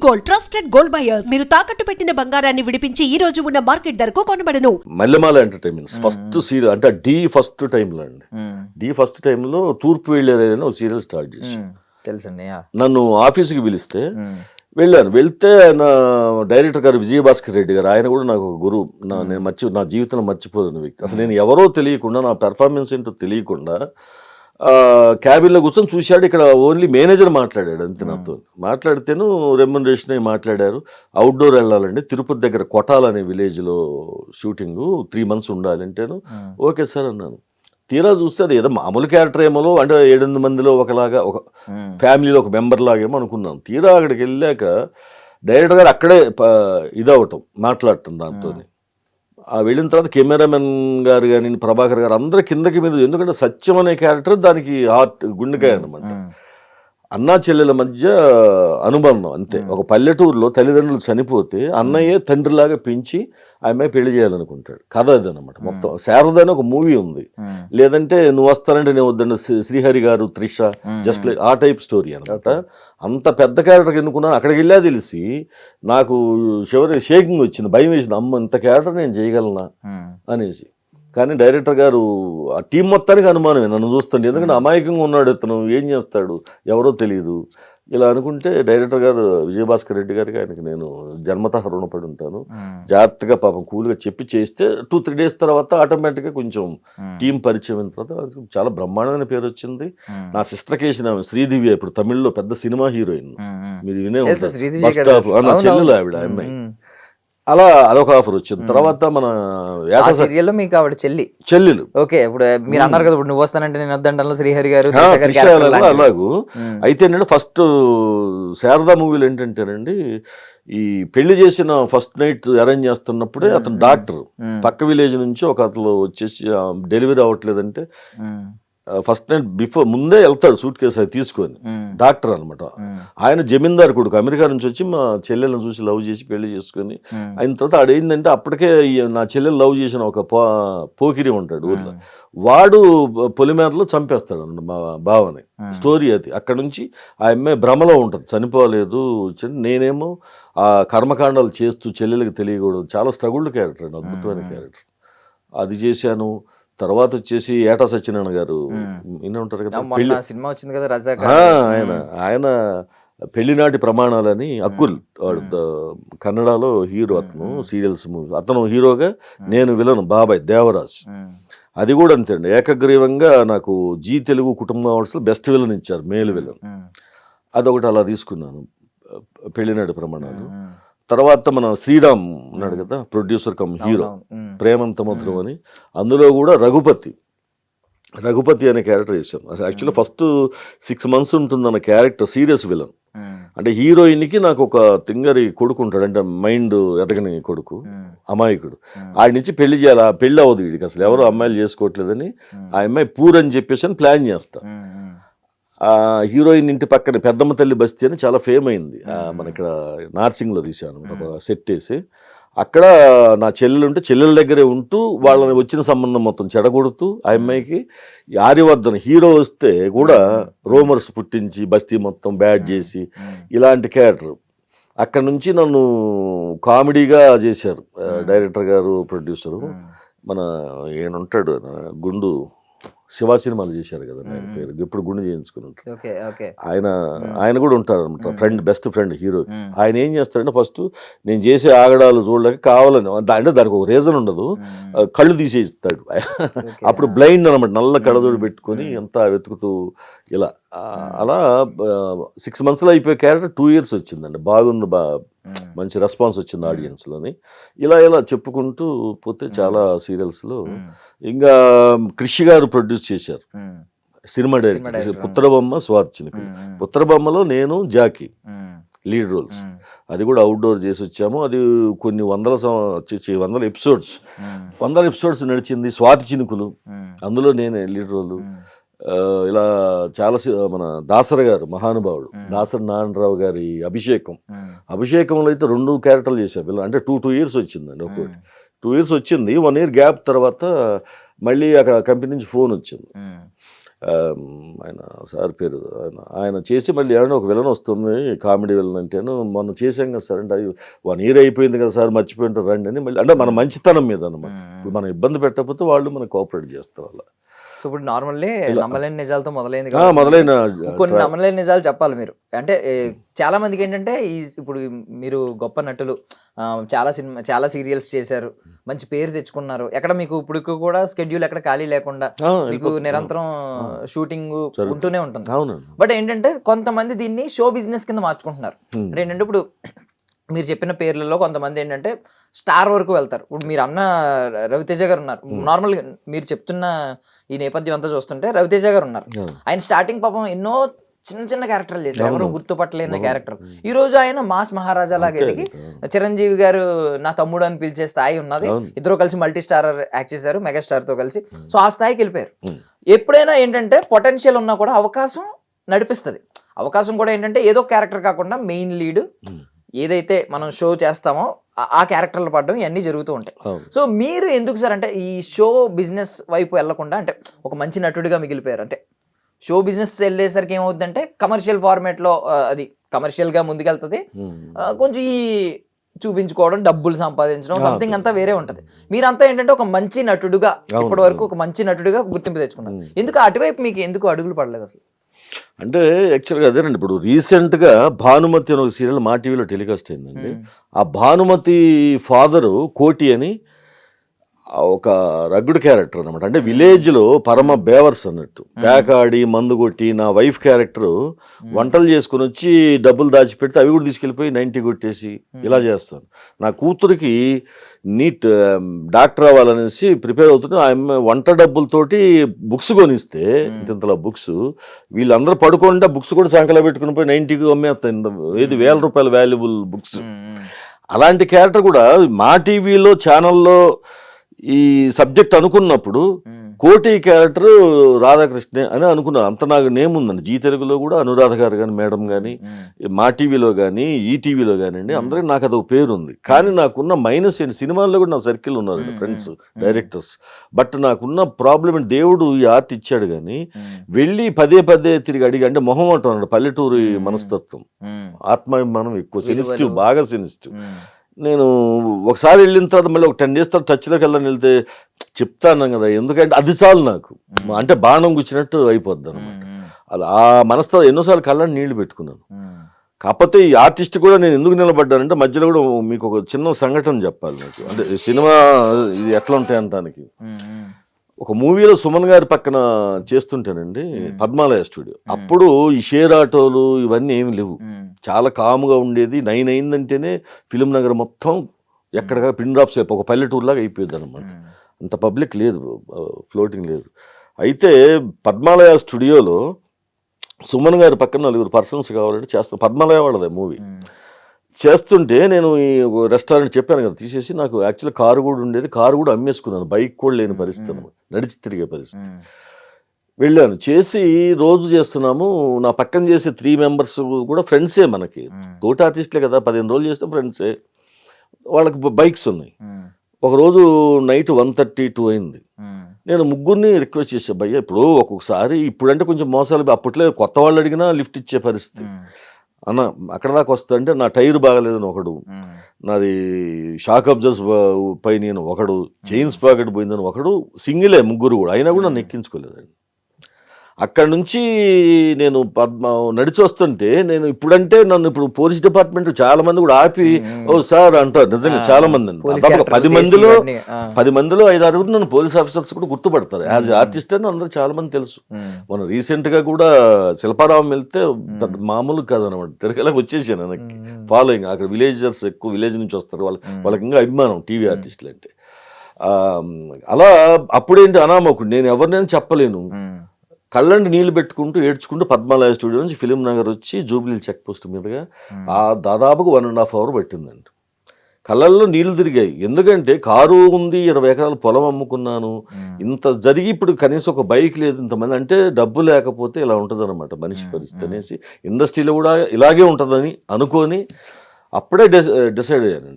Gold, trusted gold buyers. మీరు తాకట్టు పెట్టిన బంగారాన్ని విడిపించి ఈ రోజు ఉన్న మార్కెట్ ధరకు కొనబడను. మల్లెమాల ఎంటర్టైన్మెంట్స్ ఫస్ట్ సీరియల్ అంటే డి ఫస్ట్ టైంలో అండి. డి ఫస్ట్ టైంలో తూర్పు వెళ్ళారని ఒక సీరియల్ స్టార్ట్ చేసి తెలుసండి. నన్ను ఆఫీస్కి పిలిస్తే వెళ్ళాను. వెళ్తే నా డైరెక్టర్ గారు విజయభాస్కర్ రెడ్డి గారు, ఆయన కూడా నాకు గురువు. నా జీవితంలో మర్చిపోలేని వ్యక్తి. అసలు నేను ఎవరో తెలియకుండా, నా పెర్ఫార్మెన్స్ ఏంటో తెలియకుండా క్యాబిన్లో కూర్చొని చూశాడు. ఇక్కడ ఓన్లీ మేనేజర్ మాట్లాడాడు అంతే నాతో. మాట్లాడితేను రెమ్యునరేషన్ అవి మాట్లాడారు. అవుట్డోర్ వెళ్ళాలండి, తిరుపతి దగ్గర కొటాలనే విలేజ్లో షూటింగు 3 months ఉండాలంటేను ఓకే సార్ అన్నాను. తీరా చూస్తే అది ఏదో మామూలు క్యారెక్టర్ ఏమో, అంటే 7-8 మందిలో ఒకలాగా, ఒక ఫ్యామిలీలో ఒక మెంబర్ లాగేమో అనుకున్నాను. తీరా అక్కడికి వెళ్ళాక డైరెక్టర్ గారు అక్కడే ఇదవటం, మాట్లాడటం దాంతో. వెళ్ళిన తర్వాత కెమెరామెన్ గారు కానీ ప్రభాకర్ గారు అందరూ కిందకి మీద, ఎందుకంటే సత్యం అనే క్యారెక్టర్ దానికి హార్ట్, గుండెకాయ అనమాట. అన్నా చెల్లెల మధ్య అనుబంధం అంతే. ఒక పల్లెటూరులో తల్లిదండ్రులు చనిపోతే అన్నయ్యే తండ్రిలాగా పెంచి ఆ అమ్మాయి పెళ్లి చేయాలనుకుంటాడు. కథ అది అనమాట మొత్తం. శారద అని ఒక మూవీ ఉంది, లేదంటే నువ్వు వస్తానంటే నేను వద్దండి, శ్రీహరి గారు, త్రిష, జస్ట్ లైక్ ఆ టైప్ స్టోరీ అనమాట. అంత పెద్ద క్యారెక్టర్ ఎన్నుకున్నాను. అక్కడికి వెళ్ళా తెలిసి నాకు చివరి షేకింగ్ వచ్చింది, భయం వేసింది. అమ్మ ఇంత క్యారెక్టర్ నేను చేయగలనా అనేసి. కానీ డైరెక్టర్ గారు ఆ టీం మొత్తానికి అనుమానమే నన్ను చూస్తుంటే, ఎందుకంటే అమాయకంగా ఉన్నాడు ఇతను, ఏం చేస్తాడు ఎవరో తెలియదు ఇలా అనుకుంటే. డైరెక్టర్ గారు విజయభాస్కర్ రెడ్డి గారికి, ఆయనకి నేను జన్మతః రుణపడి ఉంటాను. జాగ్రత్తగా పాపం కూల్గా చెప్పి చేస్తే 2-3 days తర్వాత ఆటోమేటిక్గా కొంచెం టీం పరిచయం అయిన తర్వాత చాలా బ్రహ్మాండమైన పేరు వచ్చింది. నా సిస్టర్ కేసిన శ్రీదివ్య, ఇప్పుడు తమిళ్లో పెద్ద సినిమా హీరోయిన్, మీరు వినే ఉంటారు, బస్ స్టాప్ నా చెల్లెలు ఆవిడ అమ్మాయి. అలా అదొక ఆఫర్ వచ్చింది. తర్వాత మన సీరియల్లో మీకు ఆవిడ చెల్లెలు. ఓకే, ఇప్పుడు మీరు అన్నారు కదా, ఇప్పుడు నువ్వు వస్తానంటే నేను వద్దంటాను, శ్రీహరి గారు అలాగూ. అయితే నేను ఫస్ట్ శారదా మూవీలో ఏంటంటేనండి, ఈ పెళ్లి చేసిన ఫస్ట్ నైట్ అరేంజ్ చేస్తున్నప్పుడే అతను డాక్టర్, పక్క విలేజ్ నుంచి ఒక అతను వచ్చేసి డెలివరీ అవ్వట్లేదంటే ఫస్ట్ నైట్ బిఫోర్ ముందే వెళ్తాడు సూట్ కేసు అది తీసుకొని. డాక్టర్ అనమాట ఆయన, జమీందార్ కొడుకు, అమెరికా నుంచి వచ్చి మా చెల్లెలను చూసి లవ్ చేసి పెళ్లి చేసుకొని అయిన తర్వాత ఆడేందంటే, అప్పటికే నా చెల్లెలు లవ్ చేసిన ఒక పోకిరి ఉంటాడు ఊర్లో, వాడు పొలిమేరలో చంపేస్తాడు అన్నమాట మా బావని. స్టోరీ అది. అక్కడ నుంచి ఆ అమ్మాయి భ్రమలో ఉంటుంది, చనిపోలేదు. నేనేమో ఆ కర్మకాండాలు చేస్తూ చెల్లెలకి తెలియకూడదు. చాలా స్ట్రగుల్డ్ క్యారెక్టర్ అండి, అద్భుతమైన క్యారెక్టర్. అది చేశాను. తర్వాత వచ్చేసి ఏటా సత్యనారాయణ గారు వినే ఉంటారు కదా, సినిమా వచ్చింది కదా రజా, ఆయన పెళ్లినాటి ప్రమాణాలని, అక్కుల్ వాడు కన్నడలో హీరో, అతను సీరియల్స్ మూవీ, అతను హీరోగా, నేను విలను బాబాయ్ దేవరాజ్. అది కూడా అంతే అండి, ఏకగ్రీవంగా నాకు జీ తెలుగు కుటుంబ అవార్డ్స్లో బెస్ట్ విలన్ ఇచ్చారు, మేల్ విలన్. అదొకటి అలా తీసుకున్నాను, పెళ్లినాటి ప్రమాణాలు. తర్వాత మన శ్రీరామ్ ఉన్నాడు కదా, ప్రొడ్యూసర్ కమ్ హీరో, ప్రేమంత మధురం అని, అందులో కూడా రఘుపతి అనే క్యారెక్టర్ చేశాను. యాక్చువల్లీ ఫస్ట్ 6 months ఉంటుందన్న క్యారెక్టర్ సీరియస్ విలన్. అంటే హీరోయిన్కి నాకు ఒక తింగరి కొడుకు ఉంటాడు, అంటే మైండ్ ఎదగని కొడుకు, అమాయకుడు. ఆడి నుంచి పెళ్లి చేయాలి, ఆ పెళ్లి అవ్వదు వీడికి, అసలు ఎవరు అమ్మాయిలు చేసుకోవట్లేదని. ఆ అమ్మాయి పూర్ అని చెప్పేసి ప్లాన్ చేస్తా. ఆ హీరోయిన్ ఇంటి పక్కన పెద్దమ్మ తల్లి బస్తీ అని చాలా ఫేమ్ అయింది, మన ఇక్కడ నార్సింగ్లో తీశాను ఒక సెట్ వేసి. అక్కడ నా చెల్లెలు ఉంటే చెల్లెల దగ్గరే ఉంటూ వాళ్ళని వచ్చిన సంబంధం మొత్తం చెడగొడుతూ, ఆ అమ్మాయికి ఆర్యవర్ధన్ హీరో వస్తే కూడా రోమర్స్ పుట్టించి బస్తీ మొత్తం బ్యాడ్ చేసి, ఇలాంటి క్యారెక్టర్. అక్కడ నుంచి నన్ను కామెడీగా చేశారు డైరెక్టర్ గారు, ప్రొడ్యూసరు. మన ఏనుంటాడు గుండు, శివ సినిమాలు చేశారు కదా, ఆయన పేరు ఎప్పుడు గుండె చేయించుకుని ఉంటారు ఆయన కూడా ఉంటారు అనమాట, ఫ్రెండ్, బెస్ట్ ఫ్రెండ్ హీరో. ఆయన ఏం చేస్తాడంటే, ఫస్ట్ నేను చేసే ఆగడాలు చూడలేక కావాలని, అంటే దానికి ఒక రీజన్ ఉండదు, కళ్ళు తీసేస్తాడు. అప్పుడు బ్లైండ్ అనమాట, నల్ల కళ్ళజోడు పెట్టుకొని అంతా వెతుకుతూ ఇలా. అలా 6 monthsలో అయిపోయే క్యారెక్టర్ 2 years వచ్చిందండి. బాగుంది, మంచి రెస్పాన్స్ వచ్చింది ఆడియన్స్లోని. ఇలా చెప్పుకుంటూ పోతే చాలా సీరియల్స్లో. ఇంకా కృషి గారు ప్రొడ్యూస్ చేశారు సినిమా డైరెక్టర్, పుత్రబొమ్మ, స్వార్చినికి. పుత్రబొమ్మలో నేను జాకీ లీడ్ రోల్స్. అది కూడా అవుట్డోర్ చేసి వచ్చాము. అది కొన్ని 100 ఎపిసోడ్స్ నడిచింది. స్వాతి చినుకులు, అందులో నేనే లీడ్ రోలు. ఇలా చాలా మన దాసరి గారు, మహానుభావుడు దాసరి నారాయణరావు గారి అభిషేకంలో అయితే 2 క్యారెక్టర్లు చేశారు. అంటే 2 years వచ్చిందండి, ఒక్కోటి 2 years వచ్చింది. 1 year గ్యాప్ తర్వాత మళ్ళీ అక్కడ కంపెనీ నుంచి ఫోన్ వచ్చింది, ఆయన సార్ పేరు ఆయన చేసి మళ్ళీ ఏమైనా ఒక విలన్ వస్తుంది కామెడీ విలన్ అంటేను మొన్న చేసాం కదా సార్ అంటే 1 year అయిపోయింది కదా సార్ మర్చిపోయింటారు రండి అని మళ్ళీ అంటే మన మంచితనం మీద అనమాట. ఇప్పుడు మనం ఇబ్బంది పెట్టకపోతే వాళ్ళు మనకు కోఆపరేట్ చేస్తారు అలా. సో ఇప్పుడు నార్మల్లీ నమ్మలేని నిజాలతో మొదలైంది మొదలైన కొన్ని నమ్మలేని నిజాలు చెప్పాలి మీరు. అంటే చాలా మందికి ఏంటంటే ఇప్పుడు మీరు గొప్ప నటులు, చాలా సీరియల్స్ చేశారు, మంచి పేరు తెచ్చుకున్నారు, ఎక్కడ మీకు ఇప్పుడు కూడా స్కెడ్యూల్ ఎక్కడ ఖాళీ లేకుండా మీకు నిరంతరం షూటింగ్ ఉంటూనే ఉంటుంది. బట్ ఏంటంటే కొంతమంది దీన్ని షో బిజినెస్ కింద మార్చుకుంటున్నారు. అంటే ఏంటంటే ఇప్పుడు మీరు చెప్పిన పేర్లలో కొంతమంది ఏంటంటే స్టార్ వరకు వెళ్తారు. ఇప్పుడు మీరు అన్న రవితేజ గారు ఉన్నారు. నార్మల్గా మీరు చెప్తున్న ఈ నేపథ్యం అంతా చూస్తుంటే రవితేజ గారు ఉన్నారు. ఆయన స్టార్టింగ్ పాపం ఎన్నో చిన్న చిన్న క్యారెక్టర్లు చేశారు, ఎవరు గుర్తుపట్టలేని క్యారెక్టర్. ఈ రోజు ఆయన మాస్ మహారాజా లాగా ఎదిగి చిరంజీవి గారు నా తమ్ముడు అని పిలిచే స్థాయి ఉన్నది. ఇద్దరు కలిసి మల్టీ స్టార్ యాక్ట్ చేశారు మెగాస్టార్ తో కలిసి. సో ఆ స్థాయికి వెళ్ళిపోయారు. ఎప్పుడైనా ఏంటంటే పొటెన్షియల్ ఉన్నా కూడా అవకాశం నడిపిస్తుంది. అవకాశం కూడా ఏంటంటే ఏదో క్యారెక్టర్ కాకుండా మెయిన్ లీడ్ ఏదైతే మనం షో చేస్తామో ఆ క్యారెక్టర్లు పడడం ఇవన్నీ జరుగుతూ ఉంటాయి. సో మీరు ఎందుకు సార్ అంటే ఈ షో బిజినెస్ వైపు వెళ్లకుండా అంటే ఒక మంచి నటుడిగా మిగిలిపోయారు? అంటే షో బిజినెస్ వెళ్ళేసరికి ఏమవుతుందంటే కమర్షియల్ ఫార్మేట్ లో అది కమర్షియల్ గా ముందుకెళ్తుంది, కొంచెం ఈ చూపించుకోవడం, డబ్బులు సంపాదించడం సంథింగ్ అంతా వేరే ఉంటది. మీరంతా ఏంటంటే ఒక మంచి నటుడుగా ఇప్పటి వరకు ఒక మంచి నటుడిగా గుర్తింపు తెచ్చుకున్నారు. ఎందుకు అటువైపు మీకు ఎందుకు అడుగులు పడలేదు అసలు? అంటే యాక్చువల్గా అదేనండి, ఇప్పుడు రీసెంట్గా భానుమతి అని ఒక సీరియల్ మా టీవీలో టెలికాస్ట్ అయిందండి. ఆ భానుమతి ఫాదరు కోటి అని ఒక రగ్గుడు క్యారెక్టర్ అనమాట. అంటే విలేజ్లో పరమ బేవర్స్ అన్నట్టు, పేకాడి మందు కొట్టి నా వైఫ్ క్యారెక్టర్ వంటలు చేసుకుని వచ్చి డబ్బులు దాచిపెడితే అవి కూడా తీసుకెళ్ళిపోయి 90 కొట్టేసి ఇలా చేస్తాను. నా కూతురికి నీట్ డాక్టర్ అవ్వాలనేసి ప్రిపేర్ అవుతుంటే ఆమె వంట డబ్బులతోటి బుక్స్ కొనిస్తే ఇంతలా బుక్స్ వీళ్ళందరూ పడుకుంటే బుక్స్ కూడా సంకలో పెట్టుకుని పోయి 90కి అమ్మేస్తాయి. 5,000 రూపాయల వాల్యుబుల్ బుక్స్. అలాంటి క్యారెక్టర్ కూడా మా టీవీలో ఛానల్లో ఈ సబ్జెక్ట్ అనుకున్నప్పుడు కోటి క్యారెక్టర్ రాధాకృష్ణ అని అనుకున్నాను. అంత నాకు నేమ్ ఉందండి. జీ తెలుగులో కూడా అనురాధ గారు కానీ మేడం కానీ మా టీవీలో కానీ ఈ టీవీలో కానివ్వండి అందరికీ నాకు అదొక పేరు ఉంది. కానీ నాకున్న మైనస్ ఏంటి, సినిమాల్లో కూడా నా సర్కిల్ ఉన్నారండి ఫ్రెండ్స్ డైరెక్టర్స్. బట్ నాకున్న ప్రాబ్లం ఏంటి, దేవుడు ఈ ఆర్ట్ ఇచ్చాడు కానీ వెళ్ళి పదే తిరిగి అడిగి అంటే మొహం అంటాడు, పల్లెటూరు మనస్తత్వం, ఆత్మాభిమానం ఎక్కువ, సెన్సిటివ్, బాగా సెన్సిటివ్. నేను ఒకసారి వెళ్ళిన తర్వాత మళ్ళీ ఒక 10 days తర్వాత టచ్లోకి వెళ్తే చెప్తాను కదా, ఎందుకంటే అది చాలు నాకు, అంటే బాణం గుచ్చినట్టు అయిపోద్ది అనమాట. అది ఆ మనసుతో ఎన్నోసార్లు కళ్ళని నీళ్లు పెట్టుకున్నాను. కాకపోతే ఈ ఆర్టిస్ట్ కూడా నేను ఎందుకు నిలబడ్డానంటే మధ్యలో కూడా మీకు ఒక చిన్న సంఘటన చెప్పాలి నాకు. అంటే సినిమా ఇది ఎట్లా ఉంటాయి అంటానికి, ఒక మూవీలో సుమన్ గారి పక్కన చేస్తుంటానండి పద్మాలయ స్టూడియో. అప్పుడు ఈ షేర్ ఆటోలు ఇవన్నీ ఏమి లేవు, చాలా కాముగా ఉండేది. 9 అయిందంటేనే ఫిలిం నగర్ మొత్తం ఎక్కడ పిన్ డ్రాప్స్ ఒక పల్లెటూరులాగా అయిపోయింది అనమాట. అంత పబ్లిక్ లేదు, ఫ్లోటింగ్ లేదు. అయితే పద్మాలయ స్టూడియోలో సుమన్ గారి పక్కన 4 persons కావాలంటే చేస్తాను. పద్మాలయ వాళ్ళదే మూవీ చేస్తుంటే నేను ఈ రెస్టారెంట్ చెప్పాను కదా తీసేసి, నాకు యాక్చువల్లీ కారు కూడా ఉండేది, కారు కూడా అమ్మేసుకున్నాను, బైక్ కూడా లేని పరిస్థితి అనమాట, నడిచి తిరిగే పరిస్థితి. వెళ్ళాను, చేసి రోజు చేస్తున్నాము. నా పక్కన చేసే 3 members కూడా ఫ్రెండ్సే, మనకి తోటి ఆర్టిస్టులే కదా, 15 రోజులు చేస్తే ఫ్రెండ్సే. వాళ్ళకి బైక్స్ ఉన్నాయి. ఒకరోజు నైట్ 1:32 అయింది. నేను ముగ్గురిని రిక్వెస్ట్ చేసే, భయ్య ఇప్పుడు ఒక్కొక్కసారి ఇప్పుడంటే కొంచెం మోసాలు, అప్పట్లో కొత్త వాళ్ళు అడిగినా లిఫ్ట్ ఇచ్చే పరిస్థితి అన్న, అక్కడ దాకా వస్తుందంటే నా టైర్ బాగలేదని ఒకడు, నాది షాక్ అబ్జర్స్ పై నేను ఒకడు, చైన్స్ పాకెట్ పోయిందని ఒకడు, సింగిలే ముగ్గురు కూడా, అయినా కూడా నన్ను ఎక్కించుకోలేదండి. అక్కడి నుంచి నేను నడిచి వస్తుంటే, నేను ఇప్పుడంటే నన్ను ఇప్పుడు పోలీస్ డిపార్ట్మెంట్ చాలా మంది కూడా ఆపి ఓ సార్ అంటారు, నిజంగా చాలా మంది అండి. 10 మందిలో 5-6 నన్ను పోలీస్ ఆఫీసర్స్ కూడా గుర్తుపడతారు. యాజ్ ఆర్టిస్ట్ అని అందరూ చాలా మంది తెలుసు. మనం రీసెంట్ గా కూడా శిల్పారావం వెళ్తే మామూలు కాదనమాట, తిరగలాగా వచ్చేసాను. నాకు ఫాలోయింగ్ అక్కడ విలేజర్స్ ఎక్కువ, విలేజ్ నుంచి వస్తారు, వాళ్ళకి ఇంకా అభిమానం టీవీ ఆర్టిస్టులు అంటే. అలా అప్పుడేంటి అనామకుడు, నేను ఎవరినైనా చెప్పలేను, కళ్ళండి నీళ్లు పెట్టుకుంటూ ఏడ్చుకుంటూ పద్మాలయ స్టూడియో నుంచి ఫిలిం నగర్ వచ్చి జూబ్లీ చెక్ పోస్ట్ మీదుగా దాదాపుగా 1.5 hours పట్టిందండి. కళ్ళల్లో నీళ్లు తిరిగాయి. ఎందుకంటే కారు ఉంది, 20 acres పొలం అమ్ముకున్నాను, ఇంత జరిగి ఇప్పుడు కనీసం ఒక బైక్ లేదు, ఇంతమంది అంటే డబ్బు లేకపోతే ఇలా ఉంటుంది అనమాట మనిషి పరిస్థితి అనేసి, ఇండస్ట్రీలో కూడా ఇలాగే ఉంటుందని అనుకొని అప్పుడే డిసైడ్ అయ్యానండి.